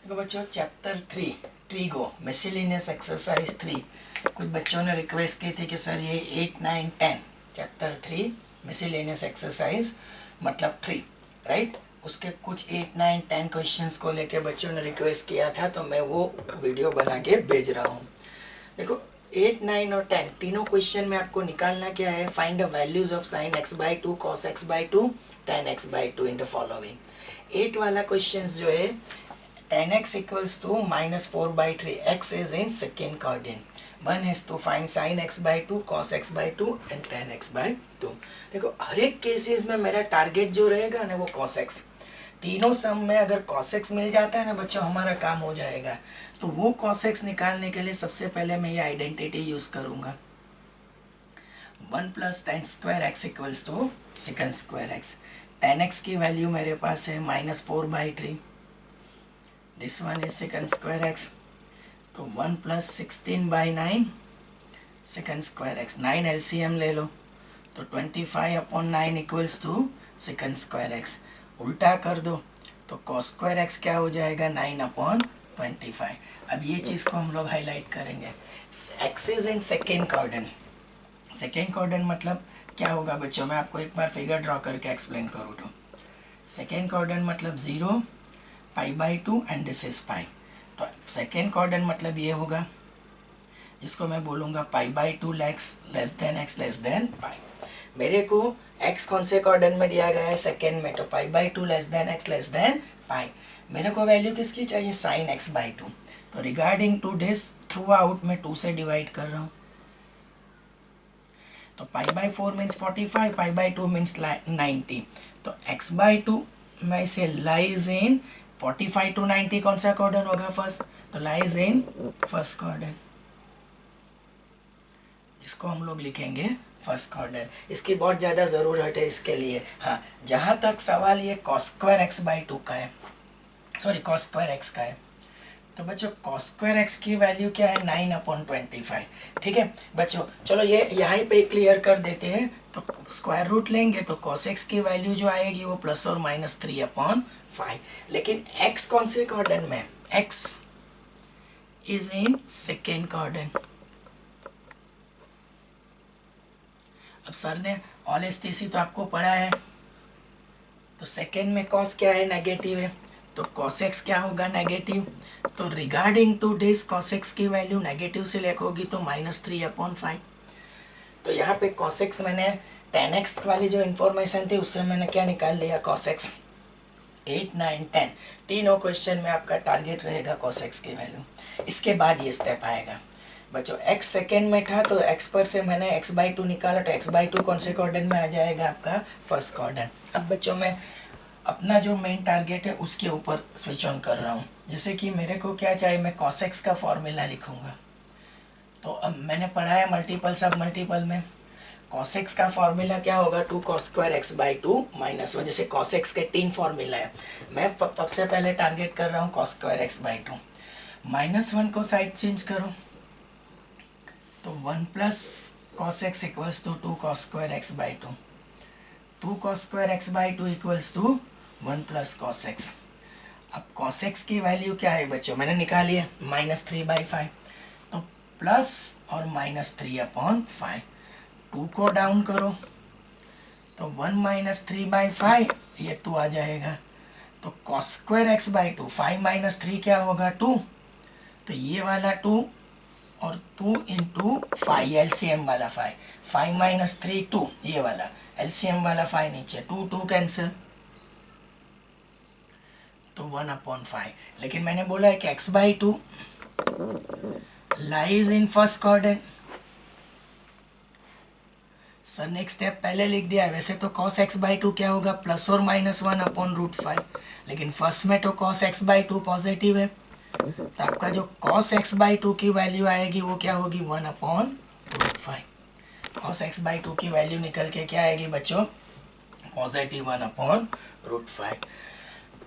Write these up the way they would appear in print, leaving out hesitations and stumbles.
देखो बच्चों, chapter 3 trigo miscellaneous exercise 3 कुछ बच्चों ने रिक्वेस्ट की थी कि सर ये 8, 9, 10 चैप्टर 3 मिसलिनियस एक्सरसाइज मतलब 3 राइट, उसके कुछ 8, 9, 10 क्वेश्चंस को लेके बच्चों ने रिक्वेस्ट किया था, तो मैं वो वीडियो बना के भेज रहा हूँ। देखो 8, 9 और 10 तीनों क्वेश्चन में आपको निकालना क्या है, find the values of sine x/2 cos x/2 tan x/2 in the following. 8 वाला क्वेश्चन जो है tan x equals to -4/3, x is in second quadrant. One is to find sin x/2 cos x/2 and tan x/2। देखो हर एक cases में मेरा target जो रहेगा ना वो cos x। तीनों सम में अगर cos x मिल जाता है ना बच्चों, हमारा काम हो जाएगा। तो वो cos x निकालने के लिए सबसे पहले मैं ये आइडेंटिटी यूज करूंगा, 1 + tan² x equals to sec² x। tan x की वैल्यू मेरे पास है -4/3, this one is sec² x, तो 1 + 16/9 sec² x। 9 LCM ले लो तो 25/9 इक्वल्स टू sec² x। उल्टा कर दो तो cos² x क्या हो जाएगा, 9/25। अब ये चीज़ को हम लोग हाईलाइट करेंगे। x is in second quadrant. Second quadrant मतलब क्या होगा बच्चों, मैं आपको एक बार फिगर ड्रॉ करके एक्सप्लेन करूँ तो सेकेंड क्वाड्रेंट मतलब 0, π/2 एंड दिस इज पाई। तो सेकेंड क्वाड्रेंट मतलब ये होगा, जिसको मैं बोलूँगा π/2 less than x less than pi. मेरे को x कौन से क्वाड्रेंट में दिया गया है, सेकेंड में, तो π/2 less than x less than pi. मेरे को वैल्यू किसकी चाहिए, साइन x/2। तो regarding to this throughout में 2 से डिवाइड कर रहा हूँ, तो π/4 मीन्स 45, π/2 मीन्स 90। तो x/2 में इसे लाइज इन 45 to 90 कौन सा क्वाड्रेंट होगा, फर्स्ट, तो लाइज इन फर्स्ट क्वाड्रेंट, जिसको हम लोग लिखेंगे फर्स्ट क्वाड्रेंट। इसकी बहुत ज़्यादा ज़रूरत है इसके लिए। हाँ, जहाँ तक सवाल ये cos² x/2 का है, सॉरी cos² x का है, तो बच्चों cos² x की वैल्यू क्या है, 9/25। ठीक है बच्चों, चलो ये यहाँ पे क्लियर कर देते हैं। तो स्क्वायर रूट लेंगे तो cos x की वैल्यू जो आएगी वो ±3/5। लेकिन x कौन से क्वाड्रेंट में, x is in second quadrant. अब सर ने ऑल एसटीसी तो आपको पढ़ा है, तो सेकेंड में cos क्या है, नेगेटिव है, तो cos x क्या होगा, नेगेटिव। तो regarding to this cos x की वैल्यू नेगेटिव से लिखोगी तो -3/5। तो यहाँ पे cos x मैंने tan x वाली जो इन्फॉर्मेशन थी उससे मैंने क्या निकाल लिया, cos x। 8, 9, 10 तीनों क्वेश्चन में आपका टारगेट रहेगा cos x की वैल्यू। इसके बाद ये स्टेप आएगा बच्चों, x सेकेंड में था तो x पर से मैंने x/2 निकाला, तो x/2 कौन से क्वाड्रेंट में आ जाएगा, आपका फर्स्ट क्वाड्रेंट। अब बच्चों मैं अपना जो मेन टारगेट है उसके ऊपर स्विच ऑन कर रहा हूँ। जैसे कि मेरे को क्या चाहिए, मैं cos x का फॉर्मूला लिखूँगा। तो अब मैंने पढ़ा है मल्टीपल सब मल्टीपल में, cos x का फॉर्मूला क्या होगा, 2 cos² x/2 -1। जैसे cos x के 3 फॉर्मूला है, मैं सबसे पहले टारगेट कर रहा हूँ cos² x/2। -1 को साइड चेंज करो तो 1 + cos x equals to 2 cos² x/2। 2 cos² x/2 equals to 1 + cos x। अब cos x की वैल्यू क्या है बच्चों, मैंने निकाली है -3/5। तो प्लस और -3/5, 2 को डाउन करो तो 1 - 3/5, ये 2 आ जाएगा। तो cos² x/2, 5 - 3 क्या होगा, 2। तो ये वाला 2 और 2 × 5, एलसीएम वाला 5, 5 - 3 2, ये वाला एलसीएम वाला 5 नीचे, 2 2 कैंसिल, तो 1/5। लेकिन मैंने बोला है कि x/2 lies in first quadrant. Sir next step पहले लिख दिया है, वैसे तो cos x/2 क्या होगा, +or -1/√5, लेकिन फर्स्ट में तो cos x/2 पॉजिटिव है, तो आपका जो cos x/2 की वैल्यू आएगी वो क्या होगी, 1/√5। cos x/2 की वैल्यू निकल के क्या आएगी बच्चों, पॉजिटिव 1/√5।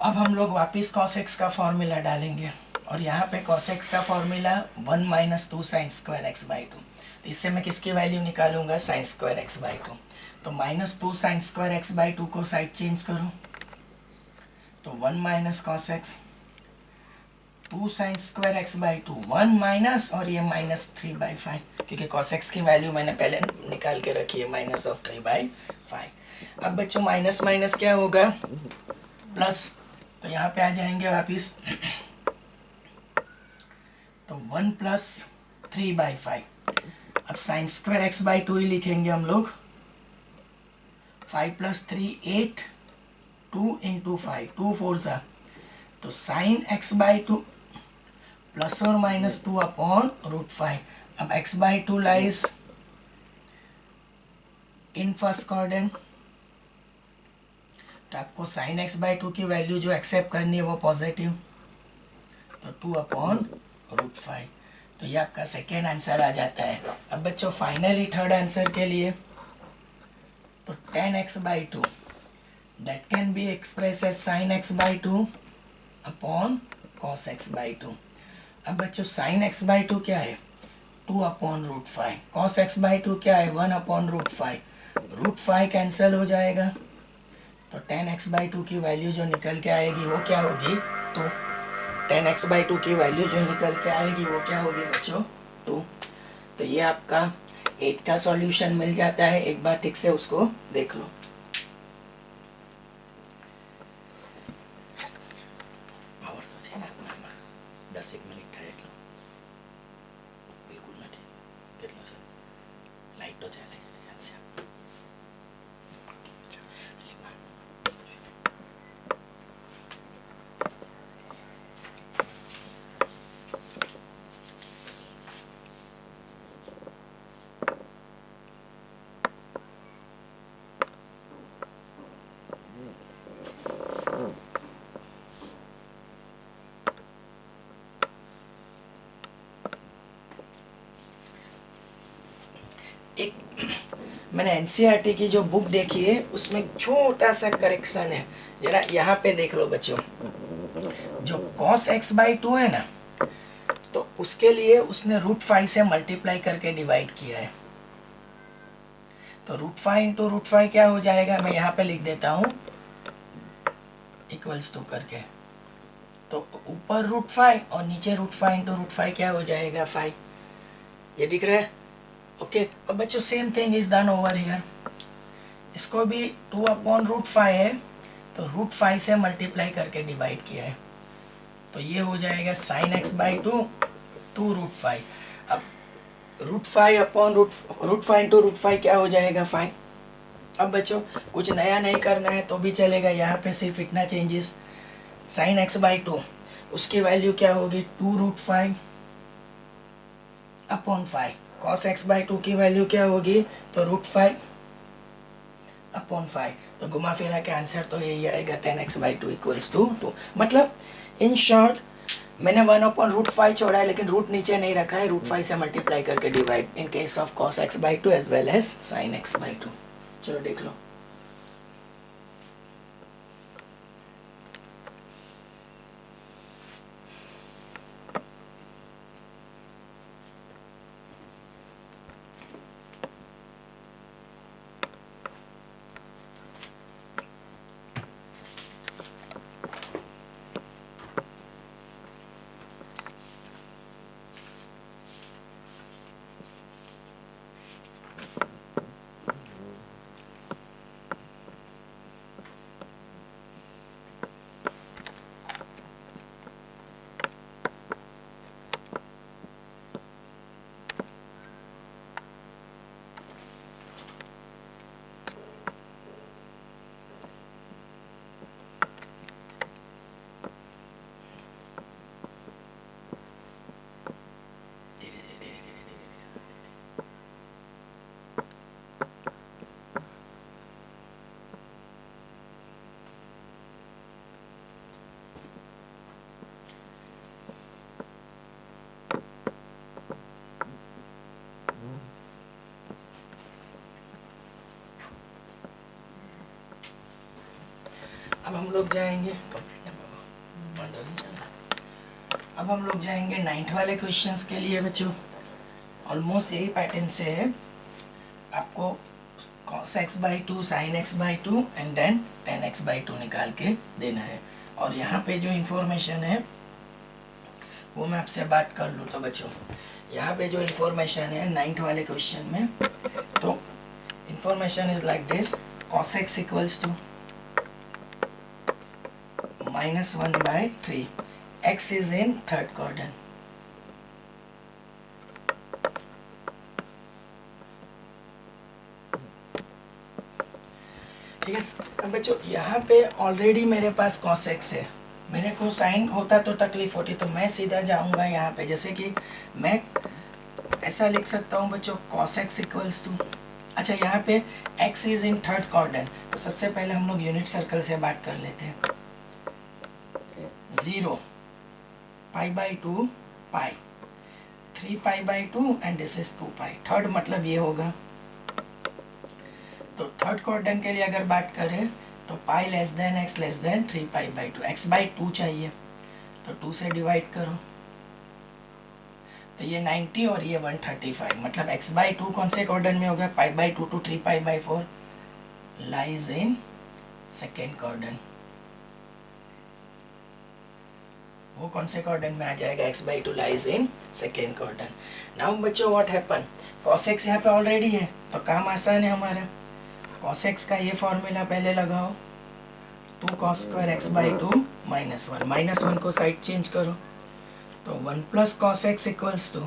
अब हम लोग वापस cos x का फॉर्मूला डालेंगे, और यहाँ पे cos x का फॉर्मूला 1 - 2 sin² x/2। तो इससे मैं किसकी वैल्यू निकालूंगा, sin² x/2। तो -2 sin² x/2 को साइड चेंज करो तो 1 - cos x 2 sign square x by to, 1 minus और ये -3/5, क्योंकि cos x की वैल्यू मैंने पहले निकाल के रखी है -3/5। अब बच्चों माइनस माइनस क्या होगा, प्लस, तो यहाँ पे आ जाएंगे वापिस, तो 1 + 3/5। अब sine square x by two ही लिखेंगे हम लोग, 5 + 3 8, 2 × 5, 2 4 सा, तो sine x by two plus और माइनस 2/√5। अब x by to lies in first quadrant, तो आपको साइन x बाई टू की वैल्यू जो एक्सेप्ट करनी है वो पॉजिटिव, तो 2/√5। तो ये आपका सेकेंड आंसर आ जाता है। अब बच्चों फाइनली थर्ड आंसर के लिए, तो tan x by two that can be express as sin x by two upon cos x by two. अब बच्चों sin x बाई टू क्या है, 2/√5, cos x बाई टू क्या है, 1/√5, √5 कैंसिल हो जाएगा, तो tan x बाई टू की वैल्यू जो निकल के आएगी वो क्या होगी, तो tan x बाई टू की वैल्यू जो निकल के आएगी वो क्या होगी बच्चों, 2। तो ये आपका 8 का सॉल्यूशन मिल जाता है, एक बार ठीक से उसको देख लो। और तो थे ना 10 मिनट ठहर लो, बिल्कुल ना ठीक कर लो सर, लाइट तो चले ध्यान से। एक मैंने एनसीईआरटी की जो बुक देखी है उसमें छोटा सा करेक्शन है, जरा यहाँ पे देख लो बच्चों। जो cos x बाई टू है ना, तो उसके लिए उसने √5 से मल्टीप्लाई करके डिवाइड किया है, तो √5 × √5 क्या हो जाएगा, मैं यहाँ पे लिख देता हूँ इक्वल्स टू करके, तो ऊपर √5 और नीचे √5 × √5 क्या हो जाएगा, 5। ये दिख रहा है, ओके। अब बच्चों same thing is done over here, इसको भी 2/√5 है, तो √5 से मल्टीप्लाई करके डिवाइड किया है, तो ये हो जाएगा sin x बाई टू 2√5। अब √5 अपॉन √5 × √5 क्या हो जाएगा, 5। अब बच्चों कुछ नया नहीं करना है तो भी चलेगा, यहाँ पे सिर्फ इतना changes, sin x by to उसकी वैल्यू क्या होगी, 2√5 upon 5, cos x by to की वैल्यू क्या होगी, तो √5 अपॉन 5, तो घुमा फिरा के आंसर तो यही आएगा, tan x by two equals to 2। मतलब इन शॉर्ट मैंने 1/√5 छोड़ा है, लेकिन रूट नीचे नहीं रखा है, √5 से मल्टीप्लाई करके divide in case of cos x by two as well as sin x by two. चलो देख लो। अब हम लोग जाएंगे अब हम लोग जाएंगे 9th वाले क्वेश्चंस के लिए बच्चों। ऑलमोस्ट यही पैटर्न से है, आपको cos x by two, sin x by two and then tan x by two निकाल के देना है। और यहाँ पे जो इंफॉर्मेशन है वो मैं आपसे बात कर लूँ। तो बच्चों यहाँ पे जो इन्फॉर्मेशन है 9th वाले क्वेश्चन में, तो information is like this, cos x equals to -1/3, x is in third quadrant. ठीक है। अब बच्चों यहाँ पे ऑलरेडी मेरे पास cos x है, मेरे को साइन होता तो तकलीफ होती, तो मैं सीधा जाऊंगा यहाँ पे, जैसे कि मैं ऐसा लिख सकता हूँ बच्चों cos x इक्वल्स टू, अच्छा यहाँ पे x is in third quadrant, तो सबसे पहले हम लोग यूनिट सर्कल से बात कर लेते हैं। 0 π/2 pi, 3 π/2 and this is 2 pi, third मतलब ये होगा। तो थर्ड क्वाड्रेंट के लिए अगर बात करें तो पाई less than x less than 3 π/2, x/2 चाहिए, तो 2 से डिवाइड करो, तो ये 90 और ये 135, मतलब x/2 कौन से क्वाड्रेंट में होगा, π/2 to 3 π/4 lies in second quadrant. वो कौन से क्वाड्रेंट में आ जाएगा, x/2 lies in second quadrant. Now बच्चों व्हाट हैपन, cos x यहाँ पे ऑलरेडी है, तो काम आसान है हमारा। cos x का ये फॉर्मूला पहले लगाओ, 2 cos स्क्वायर x/2 -1, -1 को साइड चेंज करो, तो 1 plus cos x equals to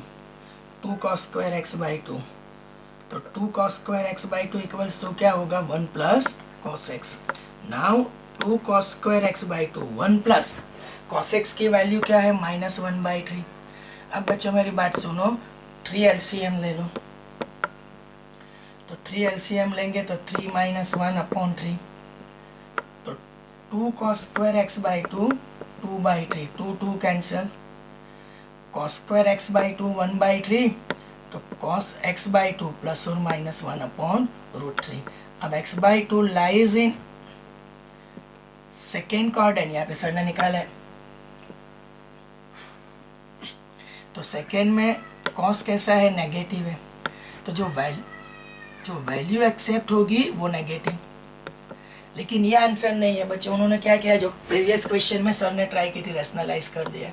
2 cos square x/2, तो 2 cos square x/2 equals to क्या होगा, 1 plus cos x। Now 2 cos square x/2, 1 plus cos x की वैल्यू क्या है, -1/3। अब बच्चों मेरी बात सुनो, 3 LCM ले लो, तो 3 LCM लेंगे तो 3 - 1/3, तो 2 cos square x/2 2/3, 2 2 cancel, cos square x/2 1/3, तो cos x/2 प्लस और माइनस 1/√3। अब x/2 lies in second quadrant, यहाँ पे सर ने निकाला है, तो सेकेंड में cos कैसा है, नेगेटिव है, तो जो वैल्यू एक्सेप्ट होगी वो नेगेटिव। लेकिन ये आंसर नहीं है बच्चों, उन्होंने क्या किया, जो प्रीवियस क्वेश्चन में सर ने ट्राई की थी, रैशनलाइज कर दिया।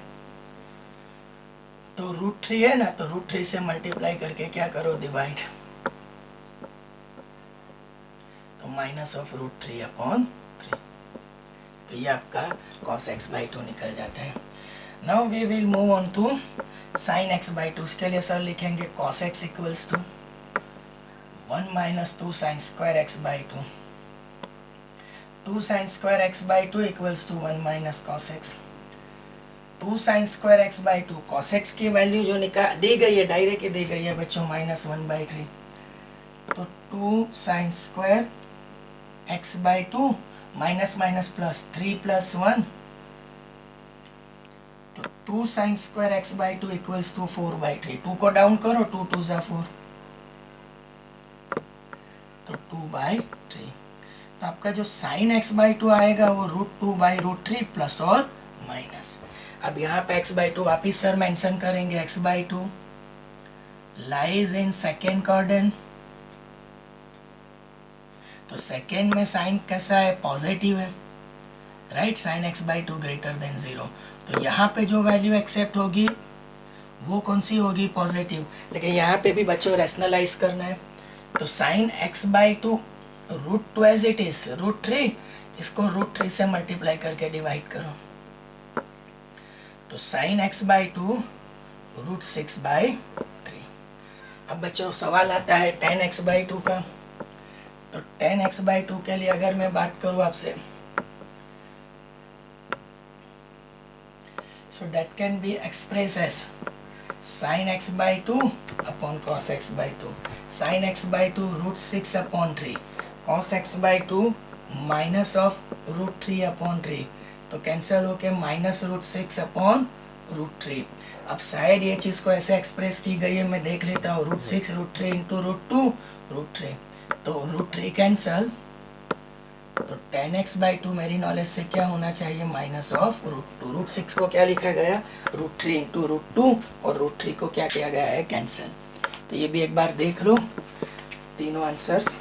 तो √3 है ना, तो √3 से मल्टीप्लाई करके क्या करो, डिवाइड, तो -√3/3, तो ये आपका cos x/2 निकल जाता है। Now we will move on to sin x/2। इसके लिए सर लिखेंगे cos x equals to 1 - 2 sin square x/2, 2 sin square x/2 equals to 1 - cos x, 2 sin square x/2, cos x की वैल्यू जो दी गई है, डायरेक्ट दी गई है बच्चों, -1/3, तो 2 sin square x/2 minus plus 3 + 1, तो 2 sin square x/2 equals to 4/3, 2 को डाउन करो, 2 2 = 4, तो 2/3। तो आपका जो sin x/2 आएगा वो √2/√3 प्लस और माइनस। अब यहाँ पे x/2 वापिस सर मेंशन करेंगे, x/2 lies in second quadrant, तो सेकेंड में साइन कैसा है, पॉजिटिव है, right, sin x/2 greater than 0, तो यहाँ पे जो वैल्यू एक्सेप्ट होगी वो कौन सी होगी, पॉजिटिव। लेकिन यहाँ पे भी बच्चों रैशनलाइज करना है, तो sin x/2 √2 as it is √3, इसको √3 से मल्टीप्लाई करके डिवाइड करो, तो sin x/2 √6/3। अब बच्चों सवाल आता है tan x/2 का, तो tan x/2 के लिए अगर मैं बात करूँ आपसे, so that can be expressed as sin x/2 upon cos x/2, sin x/2 √6/3, cos x/2 minus of √3/3, तो कैंसिल होके -√6/√3। अब शायद ये चीज़ को ऐसे एक्सप्रेस की गई है, मैं देख लेता हूँ, √6 √3 इंटू √2 √3, तो √3 कैंसल, तो tan x/2 मेरी नॉलेज से क्या होना चाहिए, माइनस ऑफ √2, √6 को क्या लिखा गया, √3 इंटू √2, और √3 को क्या किया गया है, कैंसिल। तो ये भी एक बार देख लो तीनों आंसर्स।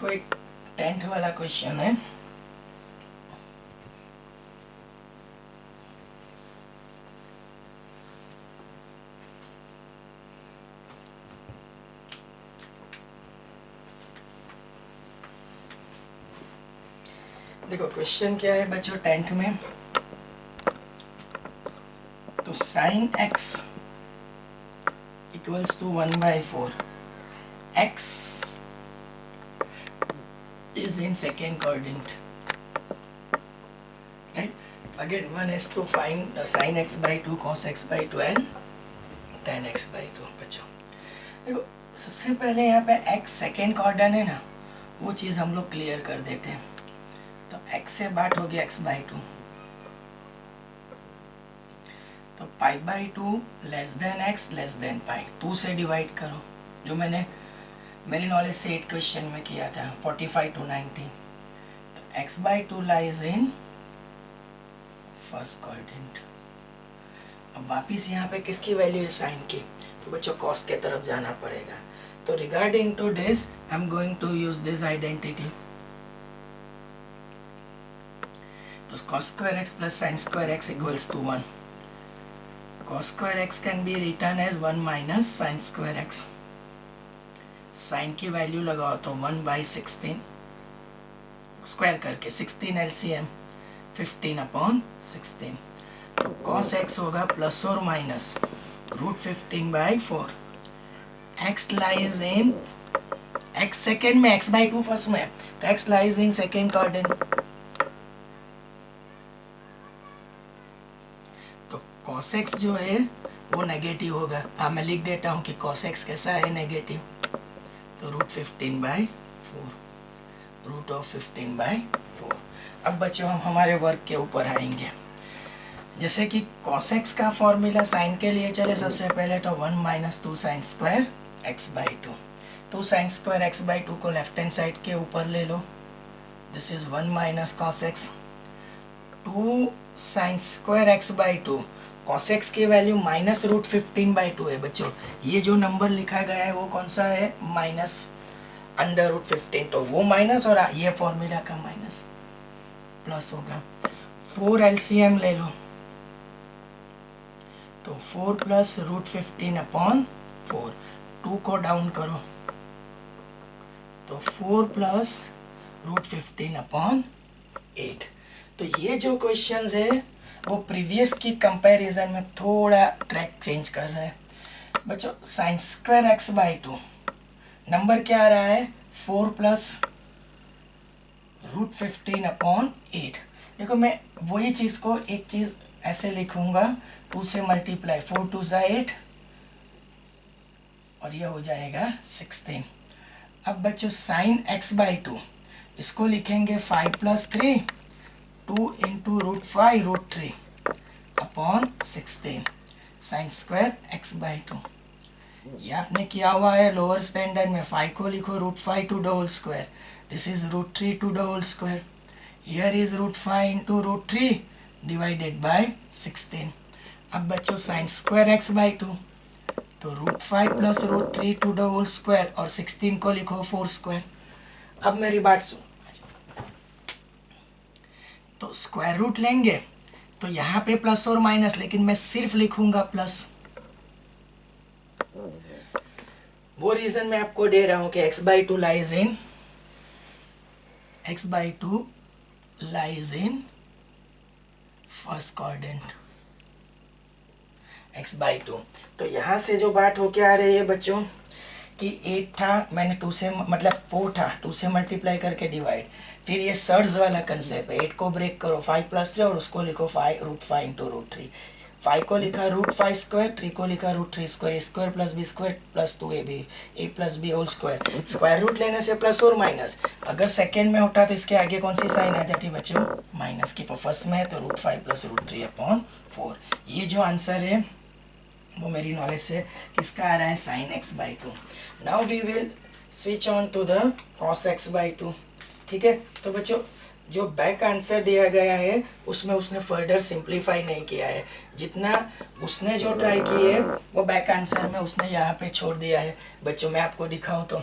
देखो एक 10th वाला क्वेश्चन है। देखो क्वेश्चन क्या है बच्चों 10th में, तो sine x equals to 1/4, x is in second quadrant, right? Again one has to find sin x by 2, cos x by 2 and tan x by 2। बच्चों देखो सबसे पहले यहाँ पे x सेकेंड क्वाड्रेंट है ना, वो चीज़ हम लोग क्लियर कर देते हैं। तो x से बात हो गया x by 2, तो pi by 2 less than x less than pi, 2 से डिवाइड करो, जो मैंने मेरी नॉलेज से 8 क्वेश्चन में किया था 45 to 90। तो x by 2 lies in first quadrant. अब वापिस यहाँ पे किसकी वैल्यू है साइन की, तो बच्चों कॉस के तरफ जाना पड़ेगा। तो regarding to this I am going to use this identity. तो cos square x plus sin square x equals to 1। cos square x can be written as 1 minus sin square x। Sine की value लगाओ तो 1/16 square करके 16 LCM 15/16। तो cos x होगा plus और minus √15/4। x lies in, x second में, x by 2 first में, तो x lies in second quadrant. तो cos x जो है वो नेगेटिव होगा। हाँ मैं लिख देता हूँ कि cos x कैसा है, नेगेटिव। तो √15/4, √15/4। अब बच्चों हम हमारे वर्क के ऊपर आएंगे। जैसे कि cos x का फॉर्मूला साइन के लिए चले सबसे पहले, तो 1 - 2 sin square x by 2। 2 sin square x by 2 को लेफ्ट हैंड साइड के ऊपर ले लो, this is 1 - cos x। 2 sin square x by 2, cos x की वैल्यू -√15/2 है बच्चों। ये जो नंबर लिखा गया है वो कौन सा है, -√15। तो वो माइनस और ये फॉर्मूला का माइनस प्लस होगा। 4 LCM ले लो, तो 4 + √15/4। 2 को डाउन करो तो 4 + √15/8। तो ये जो क्वेश्चंस है वो प्रीवियस की कंपैरिजन में थोड़ा ट्रैक चेंज कर रहा है बच्चों। sin square x by 2 number क्या आ रहा है, 4 + √15/8। देखो मैं वही चीज़ को एक चीज़ ऐसे लिखूंगा, 2 से मल्टीप्लाई, 4 2 = 8 और ये हो जाएगा 16। अब बच्चों sin x by 2 इसको लिखेंगे 5 + 3, 2 × √5√3/16 sin square x by 2। ये आपने किया हुआ है लोअर स्टैंडर्ड में। 5 को लिखो √5 to the whole square, this is √3 to the whole square, here is √5 × √3 divided by 16। अब बच्चों sin square x by 2, तो √5 + √3 to the whole square और 16 को लिखो 4 square। अब मेरी बात सुन, तो स्क्वायर रूट लेंगे तो यहाँ पे प्लस और माइनस, लेकिन मैं सिर्फ लिखूंगा प्लस। वो रीजन मैं आपको दे रहा हूं कि x by 2 lies in first quadrant, x by 2। तो यहाँ से जो बात होके आ रही है बच्चों कि 8 था, मैंने 2 से मतलब 4 था, 2 से मल्टीप्लाई करके डिवाइड, फिर ये सर्ज वाला कंसेप्ट है। 8 को ब्रेक करो 5 + 3 और उसको लिखो 5 √5 × √3। 5 को लिखा √5², 3 को लिखा √3², a² + b² + 2ab, a + b whole square. Square root लेने से प्लस और माइनस, अगर सेकेंड में होता तो इसके आगे कौन सी साइन आ जाती बच्चों, माइनस की। फर्स्ट में है तो √5 + √3/4। ये जो आंसर है वो मेरी नॉलेज से किसका आ रहा है, sin x by 2। Now we will switch on to the cos x by 2। ठीक है, तो बच्चों जो बैक आंसर दिया गया है उसमें उसने फर्दर सिंप्लीफाई नहीं किया है। जितना उसने जो ट्राई की है वो बैक आंसर में उसने यहाँ पे छोड़ दिया है। बच्चों मैं आपको दिखाऊं तो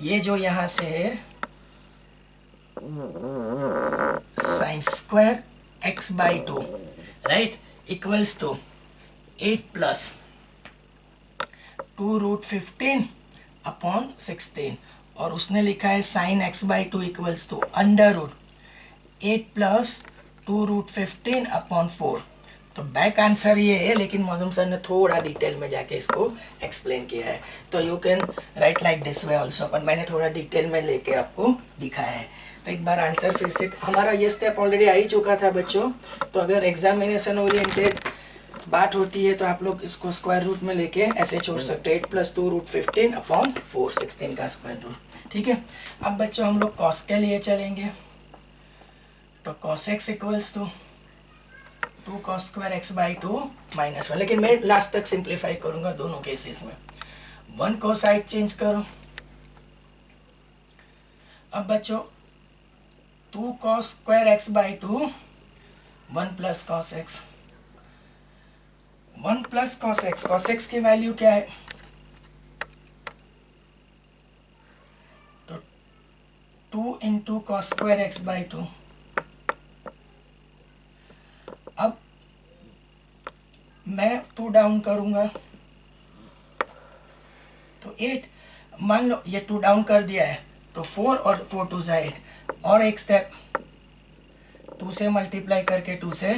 ये जो यहाँ से है sine square x by two, right, equals to 8 plus 2√15 upon 16, और उसने लिखा है sine x by two equals to under root 8 plus 2√15 upon 4। तो बैक आंसर ये है, लेकिन मौजूम सर ने थोड़ा डिटेल में जाके इसको एक्सप्लेन किया है। तो you can write like this way also, पर मैंने थोड़ा डिटेल में लेके आपको दिखाया है। तो एक बार आंसर फिर से, हमारा ये स्टेप ऑलरेडी आ ही चुका था बच्चों। तो अगर एग्जामिनेशन ओरिएंटेड बात होती है तो आप लोग इसको स्क्वायर रूट में लेके ऐसे छोड़ सकते हैं, 8 प्लस 2√15 अपॉन 4, 16 का स्क्वायर रूट। ठीक है, अब बच्चों हम लोग कॉस के लिए चलेंगे। तो cos x equals to 2 cos square x by 2 minus 1, लेकिन मैं लास्ट तक सिंप्लीफाई करूंगा दोनों केसेस में। 1 को साइड चेंज करो। अब बच्चों 2 cos square x by 2, 1 plus cos x, 1 plus cos x, cos x की वैल्यू क्या है? तो 2 into cos square x by 2। अब मैं 2 डाउन करूंगा तो 8, मान लो ये 2 डाउन कर दिया है तो 4 और 4 2 जा 8, और एक स्टेप 2 से मल्टीप्लाई करके 2 से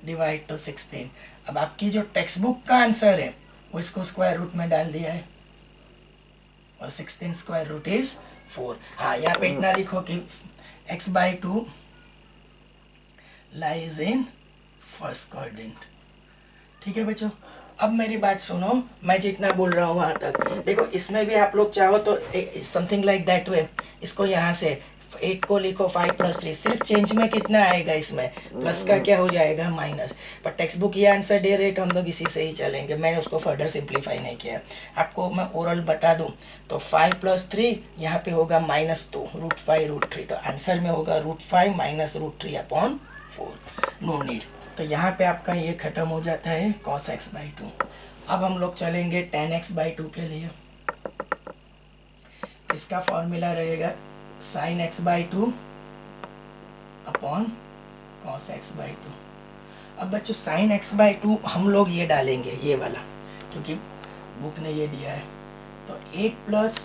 डिवाइड तो 16। अब आपकी जो टेक्स्ट बुक का आंसर है वो इसको स्क्वायर रूट में डाल दिया है, और 16 स्क्वायर रूट इज 4। हाँ, यहाँ पे इतना लिखो कि x by 2 lies in first quadrant. ठीक है बच्चों, अब मेरी बात सुनो, मैं जितना बोल रहा हूँ वहाँ तक देखो। इसमें भी आप लोग चाहो तो समथिंग लाइक दैट वे, इसको यहाँ से 8 को लिखो 5 प्लस 3, सिर्फ चेंज में कितना आएगा, इसमें प्लस का क्या हो जाएगा माइनस। पर टेक्स्ट बुक ये आंसर दे रहे तो हम लोग इसी से ही चलेंगे, मैंने उसको फर्दर सिंप्लीफाई नहीं किया। आपको मैं ओरल बता दूँ तो 5 प्लस 3 यहाँ पे होगा -2 √5√3, तो आंसर में होगा √5 माइनस √3 अपॉन 4, नो नीड। तो यहाँ पे आपका ये खत्म हो जाता है cos x बाई 2। अब हम लोग चलेंगे tan x बाई 2 के लिए। इसका फॉर्मूला रहेगा sin x by 2 upon cos x by 2। अब बच्चों sin x बाई 2 हम लोग ये डालेंगे, ये वाला, क्योंकि बुक ने ये दिया है। तो 8 प्लस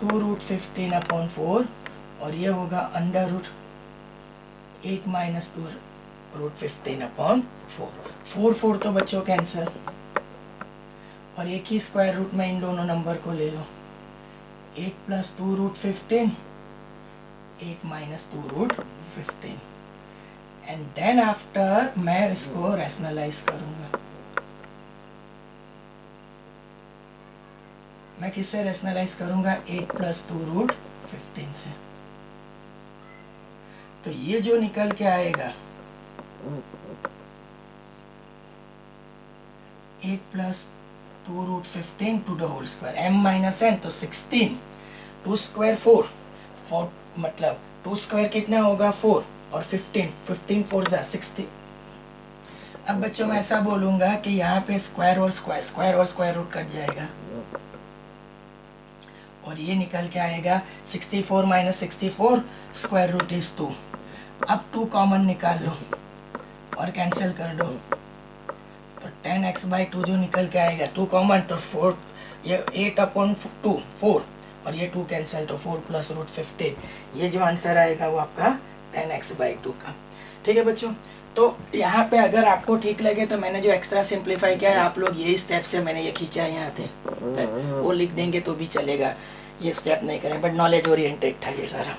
2√15 अपॉन 4, और ये होगा अंडर रूट 8 माइनस 2√15 अपॉन 4। 4 तो बच्चों कैंसिल, और एक ही स्क्वायर रूट में इन दोनों नंबर को ले लो। 8 plus 2√15, 8 minus 2√15, and then after मैं इसको रैशनलाइज करूंगा। मैं किससे रैशनलाइज करूंगा? 8 प्लस 2√15 से। तो ये जो निकल के आएगा 8 plus 2√15 to the whole square, m minus n, तो 16, 2 स्क्वायर 4, मतलब 2 स्क्वायर कितना होगा 4, और 15 4 जा 60। अब बच्चों मैं ऐसा बोलूंगा कि यहाँ पे स्क्वायर और स्क्वायर रूट कट जाएगा, और ये निकल के आएगा 64 माइनस 64 स्क्वायर रूट इज 2। अब 2 कॉमन निकाल लो और कैंसिल कर दो, तो 10x बाई 2 जो निकल के आएगा, 2 कॉमन तो 4, ये 8 अपॉन 2 4, और ये 2 कैंसिल तो 4 प्लस √15। ये जो आंसर आएगा वो आपका 10x बाई 2 का। ठीक है बच्चों, तो यहाँ पे अगर आपको ठीक लगे तो मैंने जो एक्स्ट्रा सिंप्लीफाई किया है, आप लोग यही स्टेप से मैंने ये खींचा है यहाँ थे, वो लिख देंगे तो भी चलेगा, ये स्टेप नहीं करें, बट नॉलेज ओरिएंटेड था ये सारा।